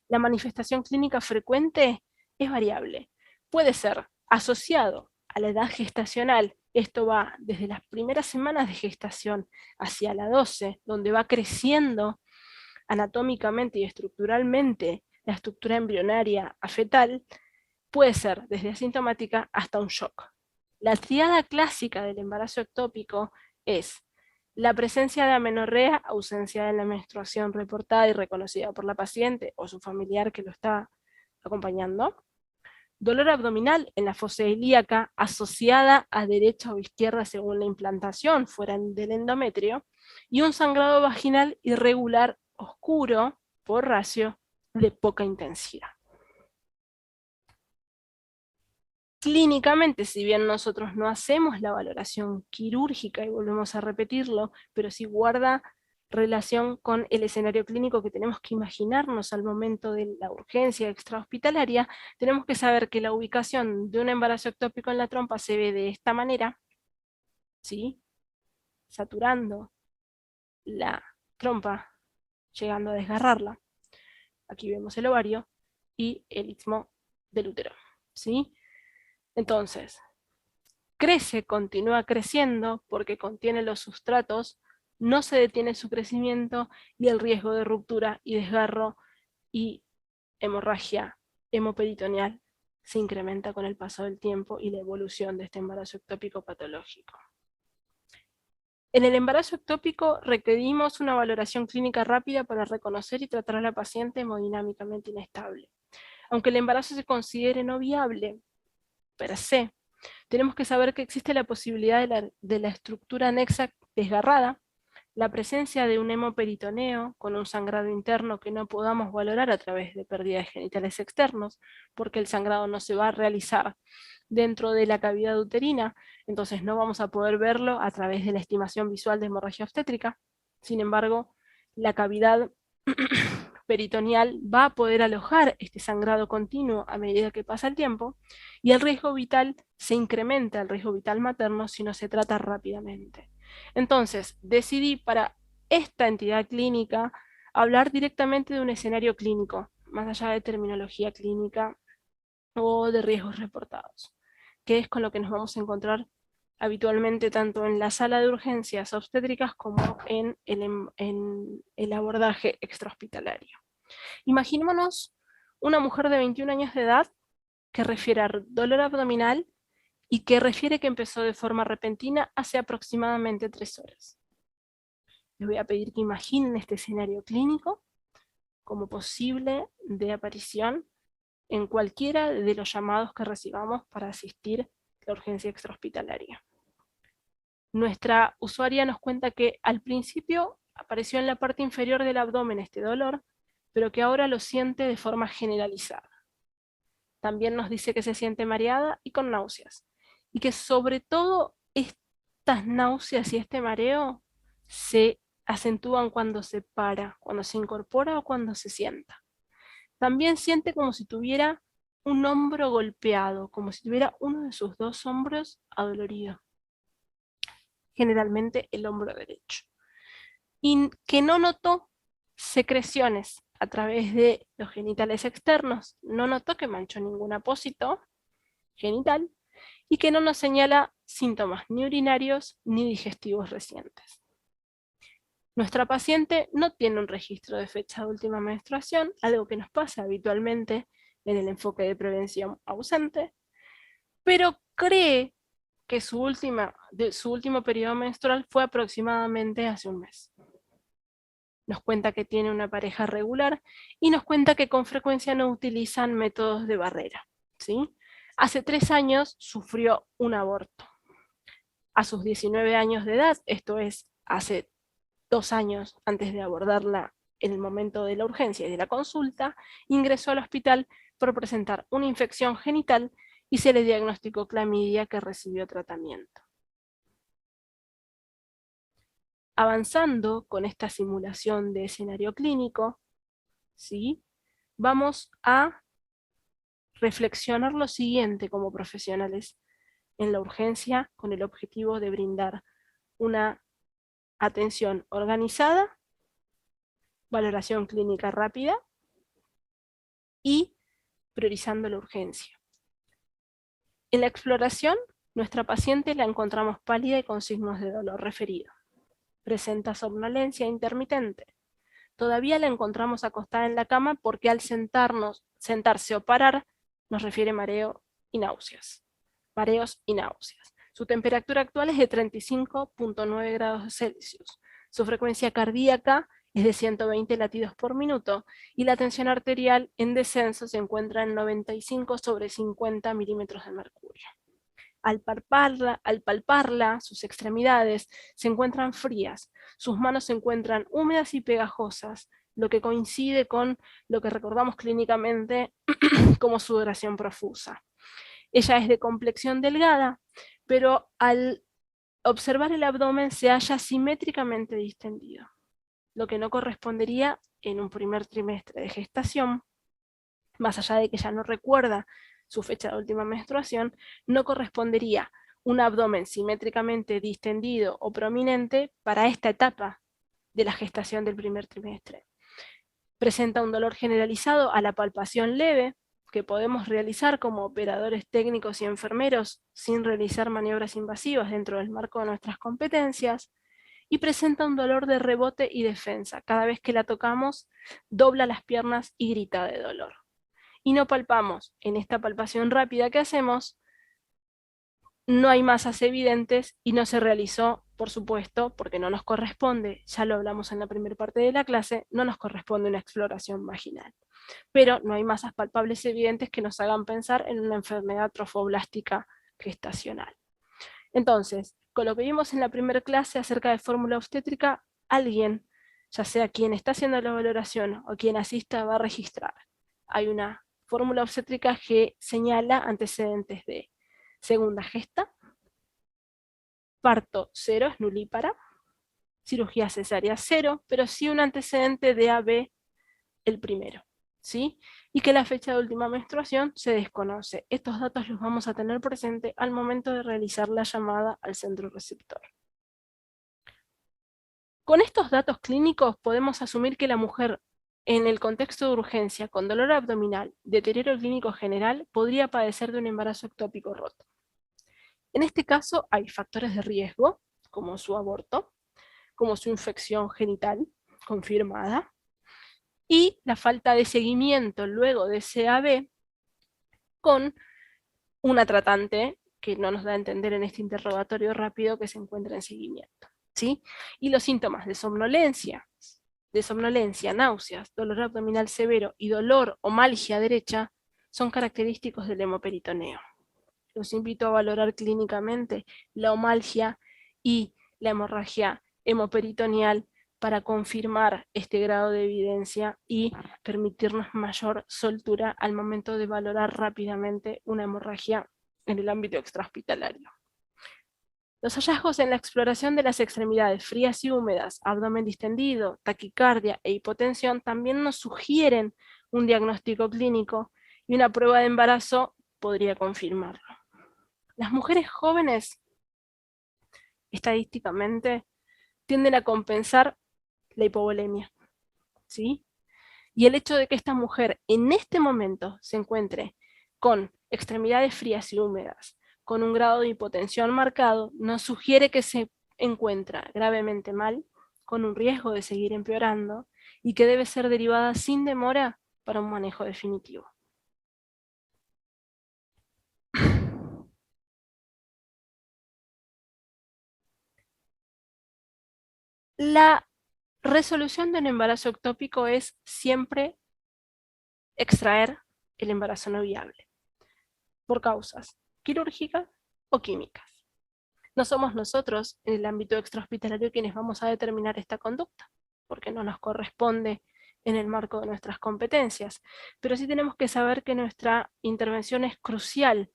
La manifestación clínica frecuente es variable. Puede ser asociado a la edad gestacional, esto va desde las primeras semanas de gestación hacia la 12, donde va creciendo anatómicamente y estructuralmente la estructura embrionaria a fetal, puede ser desde asintomática hasta un shock. La triada clásica del embarazo ectópico es la presencia de amenorrea, ausencia de la menstruación reportada y reconocida por la paciente o su familiar que lo está acompañando, dolor abdominal en la fosa ilíaca asociada a derecha o izquierda según la implantación fuera del endometrio, y un sangrado vaginal irregular oscuro por ratio de poca intensidad. Clínicamente, si bien nosotros no hacemos la valoración quirúrgica, y volvemos a repetirlo, pero sí guarda relación con el escenario clínico que tenemos que imaginarnos al momento de la urgencia extrahospitalaria, tenemos que saber que la ubicación de un embarazo ectópico en la trompa se ve de esta manera, ¿sí? Saturando la trompa, llegando a desgarrarla. Aquí vemos el ovario y el istmo del útero, ¿sí? Entonces, continúa creciendo porque contiene los sustratos, no se detiene su crecimiento y el riesgo de ruptura y desgarro y hemorragia hemoperitoneal se incrementa con el paso del tiempo y la evolución de este embarazo ectópico patológico. En el embarazo ectópico requerimos una valoración clínica rápida para reconocer y tratar a la paciente hemodinámicamente inestable. Aunque el embarazo se considere no viable per se, tenemos que saber que existe la posibilidad de la estructura anexa desgarrada, la presencia de un hemoperitoneo con un sangrado interno que no podamos valorar a través de pérdida de genitales externos, porque el sangrado no se va a realizar dentro de la cavidad uterina, entonces no vamos a poder verlo a través de la estimación visual de hemorragia obstétrica. Sin embargo, la cavidad peritoneal va a poder alojar este sangrado continuo a medida que pasa el tiempo, y el riesgo vital se incrementa, el riesgo vital materno, si no se trata rápidamente. Entonces, decidí para esta entidad clínica hablar directamente de un escenario clínico, más allá de terminología clínica o de riesgos reportados, que es con lo que nos vamos a encontrar habitualmente tanto en la sala de urgencias obstétricas como en el abordaje extrahospitalario. Imaginémonos una mujer de 21 años de edad que refiere a dolor abdominal y que refiere que empezó de forma repentina hace aproximadamente 3 horas. Les voy a pedir que imaginen este escenario clínico como posible de aparición en cualquiera de los llamados que recibamos para asistir a la urgencia extrahospitalaria. Nuestra usuaria nos cuenta que al principio apareció en la parte inferior del abdomen este dolor, pero que ahora lo siente de forma generalizada. También nos dice que se siente mareada y con náuseas, y que sobre todo estas náuseas y este mareo se acentúan cuando se para, cuando se incorpora o cuando se sienta. También siente como si tuviera un hombro golpeado, como si tuviera uno de sus 2 hombros adolorido, generalmente el hombro derecho. Y que no notó secreciones a través de los genitales externos, no notó que manchó ningún apósito genital y que no nos señala síntomas ni urinarios ni digestivos recientes. Nuestra paciente no tiene un registro de fecha de última menstruación, algo que nos pasa habitualmente en el enfoque de prevención ausente, pero cree que su último periodo menstrual fue aproximadamente hace un mes. Nos cuenta que tiene una pareja regular y nos cuenta que con frecuencia no utilizan métodos de barrera, ¿sí? Hace 3 años sufrió un aborto. A sus 19 años de edad, esto es, hace 2 años antes de abordarla en el momento de la urgencia y de la consulta, ingresó al hospital por presentar una infección genital y se le diagnosticó clamidia, que recibió tratamiento. Avanzando con esta simulación de escenario clínico, ¿sí?, vamos a reflexionar lo siguiente como profesionales en la urgencia con el objetivo de brindar una atención organizada, valoración clínica rápida y priorizando la urgencia. En la exploración, nuestra paciente la encontramos pálida y con signos de dolor referido. Presenta somnolencia intermitente. Todavía la encontramos acostada en la cama porque al sentarse o parar, nos refiere mareo y náuseas. Mareos y náuseas. Su temperatura actual es de 35,9 grados Celsius. Su frecuencia cardíaca es de 120 latidos por minuto y la tensión arterial en descenso se encuentra en 95/50 milímetros de mercurio. Al palparla, sus extremidades se encuentran frías, sus manos se encuentran húmedas y pegajosas, lo que coincide con lo que recordamos clínicamente como sudoración profusa. Ella es de complexión delgada, pero al observar el abdomen se halla simétricamente distendido, lo que no correspondería en un primer trimestre de gestación, más allá de que ella no recuerda su fecha de última menstruación, no correspondería un abdomen simétricamente distendido o prominente para esta etapa de la gestación del primer trimestre. Presenta un dolor generalizado a la palpación leve, que podemos realizar como operadores técnicos y enfermeros sin realizar maniobras invasivas dentro del marco de nuestras competencias, y presenta un dolor de rebote y defensa. Cada vez que la tocamos, dobla las piernas y grita de dolor. Y no palpamos. En esta palpación rápida que hacemos, no hay masas evidentes y no se realizó, por supuesto, porque no nos corresponde, ya lo hablamos en la primera parte de la clase, no nos corresponde una exploración vaginal. Pero no hay masas palpables evidentes que nos hagan pensar en una enfermedad trofoblástica gestacional. Entonces, con lo que vimos en la primera clase acerca de fórmula obstétrica, alguien, ya sea quien está haciendo la valoración o quien asista, va a registrar. Hay una fórmula obstétrica que señala antecedentes de segunda gesta, parto 0, es nulípara, cirugía cesárea 0, pero sí un antecedente de AB el primero, ¿sí? Y que la fecha de última menstruación se desconoce. Estos datos los vamos a tener presente al momento de realizar la llamada al centro receptor. Con estos datos clínicos podemos asumir que la mujer en el contexto de urgencia con dolor abdominal, deterioro clínico general, podría padecer de un embarazo ectópico roto. En este caso hay factores de riesgo, como su aborto, como su infección genital confirmada, y la falta de seguimiento luego de CAB con una tratante que no nos da a entender en este interrogatorio rápido que se encuentra en seguimiento. ¿Sí? Y los síntomas de somnolencia, náuseas, dolor abdominal severo y dolor o malgia derecha son característicos del hemoperitoneo. Los invito a valorar clínicamente la omalgia y la hemorragia hemoperitoneal para confirmar este grado de evidencia y permitirnos mayor soltura al momento de valorar rápidamente una hemorragia en el ámbito extrahospitalario. Los hallazgos en la exploración de las extremidades frías y húmedas, abdomen distendido, taquicardia e hipotensión también nos sugieren un diagnóstico clínico y una prueba de embarazo podría confirmarlo. Las mujeres jóvenes, estadísticamente, tienden a compensar la hipovolemia, ¿sí? Y el hecho de que esta mujer en este momento se encuentre con extremidades frías y húmedas, con un grado de hipotensión marcado, nos sugiere que se encuentra gravemente mal, con un riesgo de seguir empeorando, y que debe ser derivada sin demora para un manejo definitivo. La resolución de un embarazo ectópico es siempre extraer el embarazo no viable, por causas quirúrgicas o químicas. No somos nosotros en el ámbito extrahospitalario quienes vamos a determinar esta conducta, porque no nos corresponde en el marco de nuestras competencias, pero sí tenemos que saber que nuestra intervención es crucial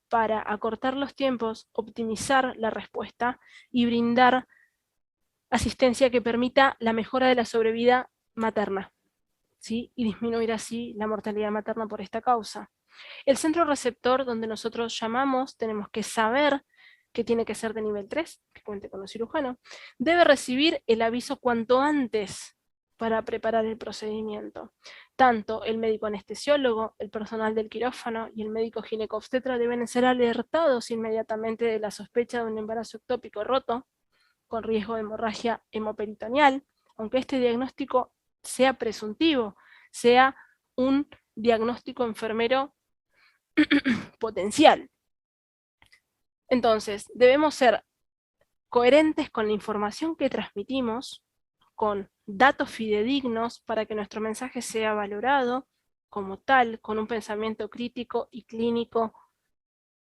para acortar los tiempos, optimizar la respuesta y brindar asistencia que permita la mejora de la sobrevida materna, ¿sí? Y disminuir así la mortalidad materna por esta causa. El centro receptor donde nosotros llamamos, tenemos que saber que tiene que ser de nivel 3, que cuente con un cirujano, debe recibir el aviso cuanto antes para preparar el procedimiento. Tanto el médico anestesiólogo, el personal del quirófano y el médico ginecobstetra deben ser alertados inmediatamente de la sospecha de un embarazo ectópico roto, con riesgo de hemorragia hemoperitoneal, aunque este diagnóstico sea presuntivo, sea un diagnóstico enfermero potencial. Entonces, debemos ser coherentes con la información que transmitimos, con datos fidedignos para que nuestro mensaje sea valorado como tal, con un pensamiento crítico y clínico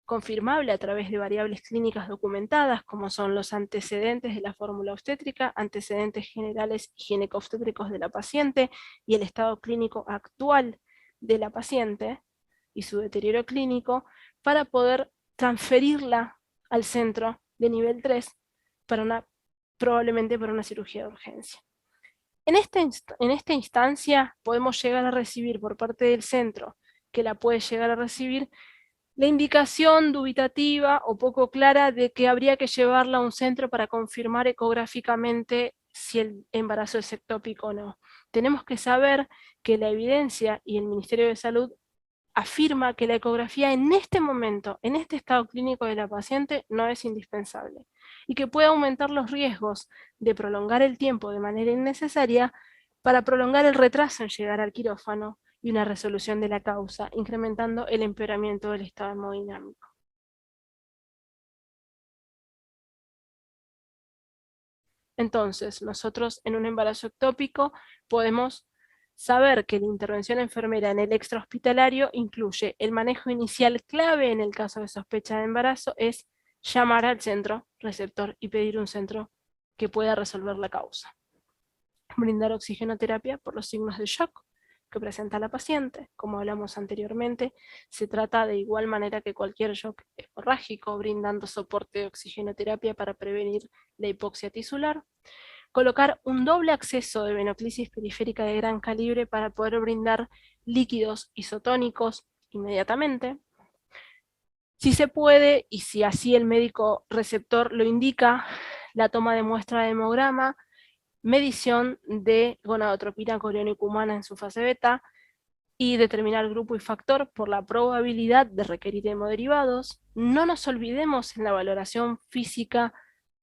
confirmable a través de variables clínicas documentadas, como son los antecedentes de la fórmula obstétrica, antecedentes generales y ginecobstétricos de la paciente y el estado clínico actual de la paciente y su deterioro clínico, para poder transferirla al centro de nivel 3 para probablemente para una cirugía de urgencia. En esta instancia podemos llegar a recibir por parte del centro, que la puede llegar a recibir, la indicación dubitativa o poco clara de que habría que llevarla a un centro para confirmar ecográficamente si el embarazo es ectópico o no. Tenemos que saber que la evidencia y el Ministerio de Salud afirma que la ecografía en este momento, en este estado clínico de la paciente, no es indispensable y que puede aumentar los riesgos de prolongar el tiempo de manera innecesaria para prolongar el retraso en llegar al quirófano y una resolución de la causa, incrementando el empeoramiento del estado hemodinámico. Entonces, nosotros en un embarazo ectópico podemos saber que la intervención enfermera en el extrahospitalario incluye el manejo inicial clave en el caso de sospecha de embarazo, es llamar al centro receptor y pedir un centro que pueda resolver la causa. Brindar oxigenoterapia por los signos de shock que presenta la paciente. Como hablamos anteriormente, se trata de igual manera que cualquier shock hemorrágico, brindando soporte de oxigenoterapia para prevenir la hipoxia tisular. Colocar un doble acceso de venoclisis periférica de gran calibre para poder brindar líquidos isotónicos inmediatamente. Si se puede, y si así el médico receptor lo indica, la toma de muestra de hemograma medición de gonadotropina coriónica humana en su fase beta, y determinar grupo y factor por la probabilidad de requerir hemoderivados. No nos olvidemos en la valoración física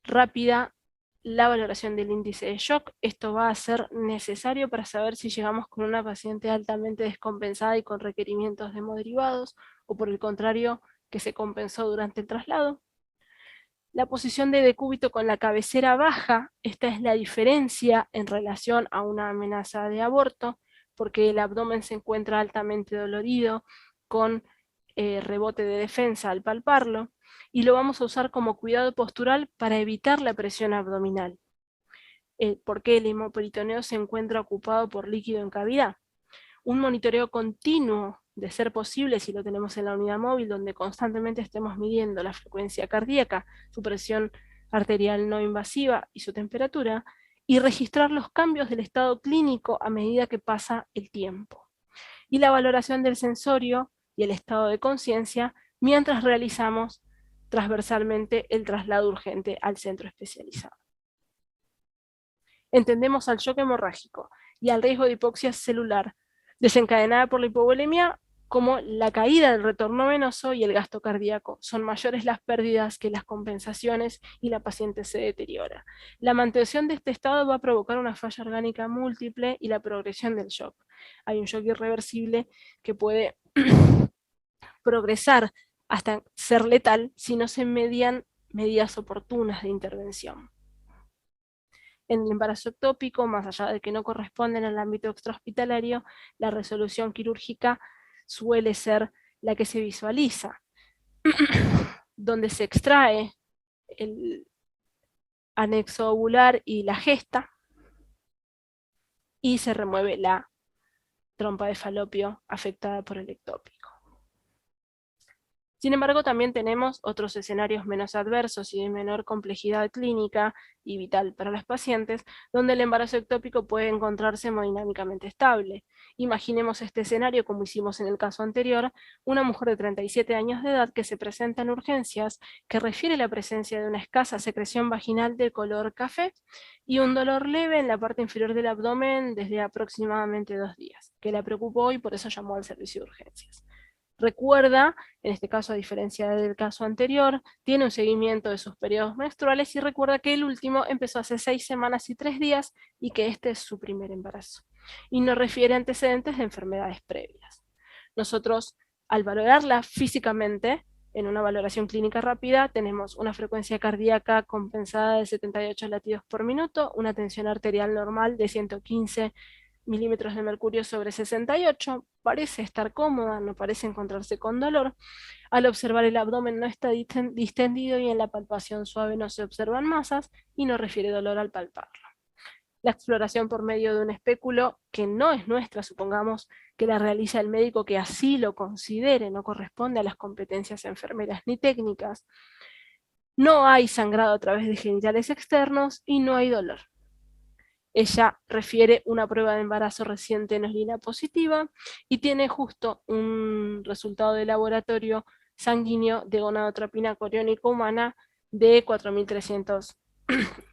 rápida la valoración del índice de shock. Esto va a ser necesario para saber si llegamos con una paciente altamente descompensada y con requerimientos de hemoderivados, o por el contrario, que se compensó durante el traslado. La posición de decúbito con la cabecera baja, esta es la diferencia en relación a una amenaza de aborto, porque el abdomen se encuentra altamente dolorido, con rebote de defensa al palparlo, y lo vamos a usar como cuidado postural para evitar la presión abdominal, porque el hemoperitoneo se encuentra ocupado por líquido en cavidad. Un monitoreo continuo, de ser posible, si lo tenemos en la unidad móvil, donde constantemente estemos midiendo la frecuencia cardíaca, su presión arterial no invasiva y su temperatura, y registrar los cambios del estado clínico a medida que pasa el tiempo. Y la valoración del sensorio y el estado de conciencia mientras realizamos transversalmente el traslado urgente al centro especializado. Entendemos al shock hemorrágico y al riesgo de hipoxia celular desencadenada por la hipovolemia como la caída del retorno venoso y el gasto cardíaco. Son mayores las pérdidas que las compensaciones y la paciente se deteriora. La mantención de este estado va a provocar una falla orgánica múltiple y la progresión del shock. Hay un shock irreversible que puede progresar hasta ser letal si no se median medidas oportunas de intervención. En el embarazo ectópico, más allá de que no corresponden al ámbito extrahospitalario, la resolución quirúrgica suele ser la que se visualiza, donde se extrae el anexo ovular y la gesta, y se remueve la trompa de falopio afectada por el ectópico. Sin embargo, también tenemos otros escenarios menos adversos y de menor complejidad clínica y vital para los pacientes, donde el embarazo ectópico puede encontrarse hemodinámicamente estable. Imaginemos este escenario como hicimos en el caso anterior: una mujer de 37 años de edad que se presenta en urgencias, que refiere la presencia de una escasa secreción vaginal de color café y un dolor leve en la parte inferior del abdomen desde aproximadamente 2 días, que la preocupó y por eso llamó al servicio de urgencias. Recuerda, en este caso a diferencia del caso anterior, tiene un seguimiento de sus periodos menstruales, y recuerda que el último empezó hace 6 semanas y 3 días y que este es su primer embarazo. Y no refiere antecedentes de enfermedades previas. Nosotros, al valorarla físicamente, en una valoración clínica rápida, tenemos una frecuencia cardíaca compensada de 78 latidos por minuto, una tensión arterial normal de 115 milímetros de mercurio sobre 68, parece estar cómoda, no parece encontrarse con dolor. Al observar el abdomen no está distendido y en la palpación suave no se observan masas y no refiere dolor al palparlo. La exploración por medio de un espéculo que no es nuestra, supongamos que la realiza el médico que así lo considere, no corresponde a las competencias enfermeras ni técnicas. No hay sangrado a través de genitales externos y no hay dolor. Ella refiere una prueba de embarazo reciente en orina positiva y tiene justo un resultado de laboratorio sanguíneo de gonadotropina coriónica humana de 4.300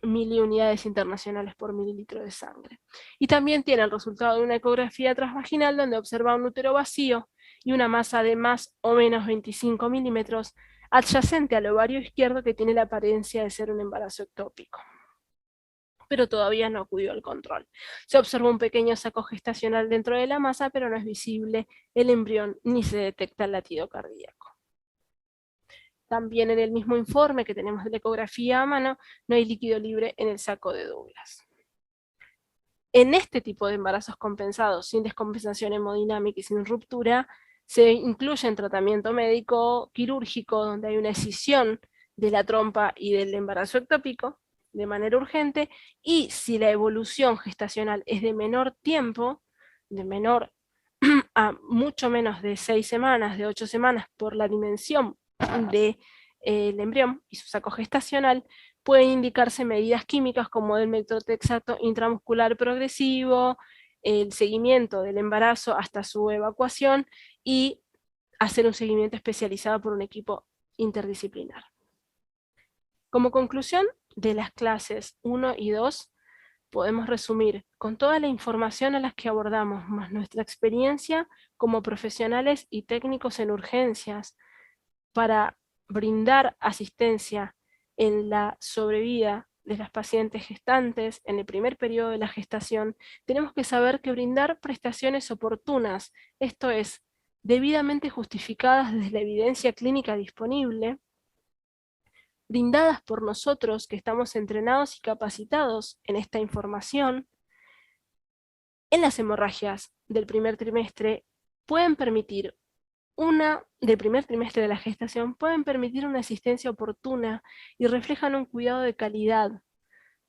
miliunidades internacionales por mililitro de sangre. Y también tiene el resultado de una ecografía transvaginal donde observa un útero vacío y una masa de más o menos 25 milímetros adyacente al ovario izquierdo, que tiene la apariencia de ser un embarazo ectópico, pero todavía no acudió al control. Se observa un pequeño saco gestacional dentro de la masa, pero no es visible el embrión ni se detecta el latido cardíaco. También en el mismo informe que tenemos de la ecografía a mano, no hay líquido libre en el saco de Douglas. En este tipo de embarazos compensados, sin descompensación hemodinámica y sin ruptura, se incluye en tratamiento médico quirúrgico, donde hay una escisión de la trompa y del embarazo ectópico de manera urgente, y si la evolución gestacional es de menor tiempo, de menor a mucho menos de 6 semanas, de 8 semanas, por la dimensión del embrión y su saco gestacional, pueden indicarse medidas químicas como el metotrexato intramuscular progresivo, el seguimiento del embarazo hasta su evacuación y hacer un seguimiento especializado por un equipo interdisciplinar. Como conclusión de las clases 1 y 2, podemos resumir con toda la información a las que abordamos, más nuestra experiencia como profesionales y técnicos en urgencias, para brindar asistencia en la sobrevida de las pacientes gestantes en el primer periodo de la gestación, tenemos que saber que brindar prestaciones oportunas, esto es, debidamente justificadas desde la evidencia clínica disponible, brindadas por nosotros que estamos entrenados y capacitados en esta información, en las hemorragias del primer trimestre pueden permitir del primer trimestre de la gestación pueden permitir una asistencia oportuna y reflejan un cuidado de calidad,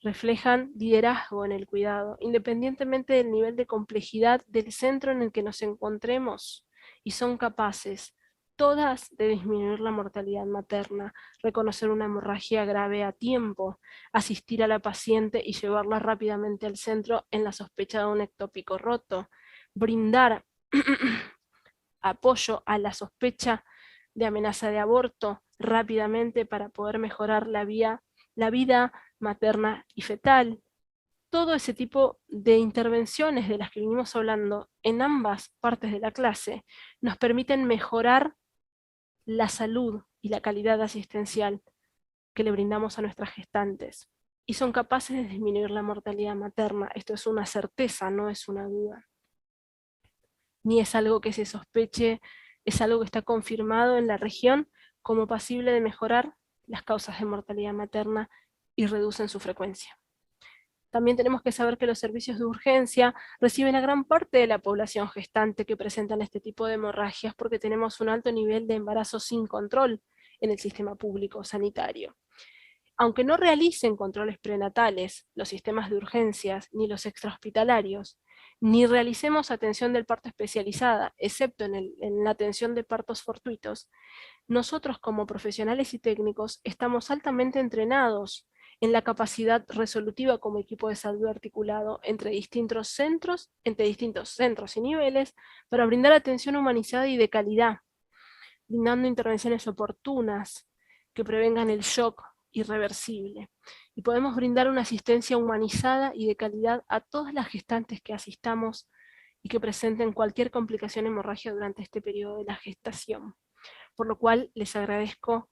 reflejan liderazgo en el cuidado, independientemente del nivel de complejidad del centro en el que nos encontremos, y son capaces todas de disminuir la mortalidad materna, reconocer una hemorragia grave a tiempo, asistir a la paciente y llevarla rápidamente al centro en la sospecha de un ectópico roto, brindar apoyo a la sospecha de amenaza de aborto rápidamente para poder mejorar la vida materna y fetal. Todo ese tipo de intervenciones de las que vinimos hablando en ambas partes de la clase nos permiten mejorar la salud y la calidad asistencial que le brindamos a nuestras gestantes. Y son capaces de disminuir la mortalidad materna. Esto es una certeza, no es una duda. Ni es algo que se sospeche, es algo que está confirmado en la región como pasible de mejorar las causas de mortalidad materna y reducen su frecuencia. También tenemos que saber que los servicios de urgencia reciben a gran parte de la población gestante que presentan este tipo de hemorragias porque tenemos un alto nivel de embarazo sin control en el sistema público sanitario. Aunque no realicen controles prenatales los sistemas de urgencias ni los extrahospitalarios, ni realicemos atención del parto especializada, excepto en la atención de partos fortuitos, nosotros como profesionales y técnicos estamos altamente entrenados en la capacidad resolutiva como equipo de salud articulado entre distintos centros y niveles para brindar atención humanizada y de calidad, brindando intervenciones oportunas que prevengan el shock irreversible. Y podemos brindar una asistencia humanizada y de calidad a todas las gestantes que asistamos y que presenten cualquier complicación hemorragia durante este periodo de la gestación. Por lo cual les agradezco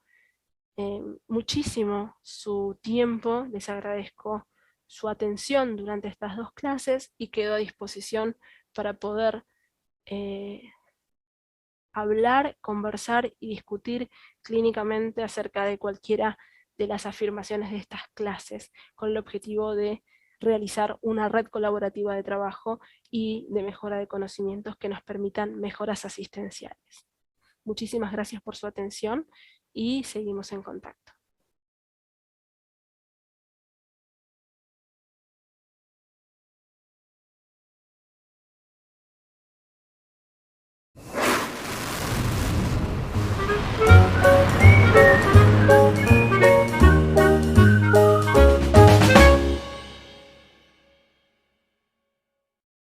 muchísimo su tiempo, les agradezco su atención durante estas dos clases y quedo a disposición para poder hablar, conversar y discutir clínicamente acerca de cualquiera de las afirmaciones de estas clases, con el objetivo de realizar una red colaborativa de trabajo y de mejora de conocimientos que nos permitan mejoras asistenciales. Muchísimas gracias por su atención y seguimos en contacto.